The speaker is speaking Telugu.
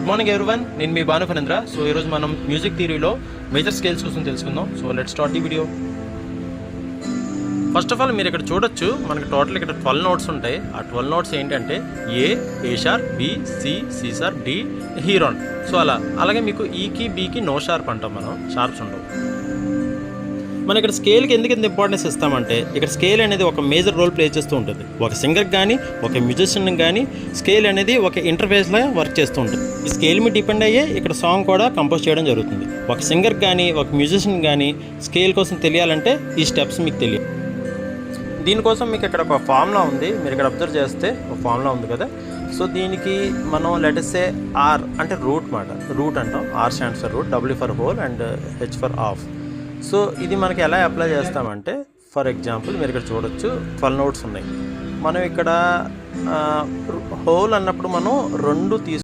గుడ్ మార్నింగ్ ఎవ్రీవన్, నేను మీ భాను ఫణేంద్ర. సో ఈరోజు మనం మ్యూజిక్ థియరీలో మేజర్ స్కేల్స్ కోసం తెలుసుకుందాం. So let's start the video. First of all మీరు ఇక్కడ చూడొచ్చు, మనకి టోటల్ ఇక్కడ 12 నోట్స్ ఉంటాయి. ఆ 12 నోట్స్ ఏంటంటే A sharp, B, C sharp, D, హీరోన్. సో అలాగే మీకు ఈకి బికి నో షార్ప్ అంటాం, మనం షార్ప్స్ ఉండవు. మనం ఇక్కడ స్కేల్కి ఎందుకు ఎంత ఇంపార్టెన్స్ ఇస్తామంటే, ఇక్కడ స్కేల్ అనేది ఒక మేజర్ రోల్ ప్లే చేస్తూ ఉంటుంది. ఒక సింగర్కి కానీ ఒక మ్యూజిషియన్కి కానీ స్కేల్ అనేది ఒక ఇంటర్ఫేస్లా వర్క్ చేస్తూ ఉంటుంది. ఈ స్కేల్ మీద డిపెండ్ అయ్యే ఇక్కడ సాంగ్ కూడా కంపోజ్ చేయడం జరుగుతుంది. ఒక సింగర్కి కానీ ఒక మ్యూజిషియన్ కానీ స్కేల్ కోసం తెలియాలంటే ఈ స్టెప్స్ మీకు తెలియాలి. దీనికోసం మీకు ఇక్కడ ఒక ఫార్ములా ఉంది, మీరు ఇక్కడ అబ్జర్వ్ చేస్తే ఒక ఫార్ములా ఉంది కదా. సో దీనికి మనం లెటెస్ ఏ ఆర్ అంటే రూట్ మాట, రూట్ అంటాం. Are stands for route, W for whole and H for of. So ఇది మనకి ఎలా అప్లై చేస్తామంటే, ఫర్ ఎగ్జాంపుల్ మీరు ఇక్కడ చూడొచ్చు 12 నోట్స్ ఉన్నాయి. మనం ఇక్కడ హోల్ అన్నప్పుడు మనం 2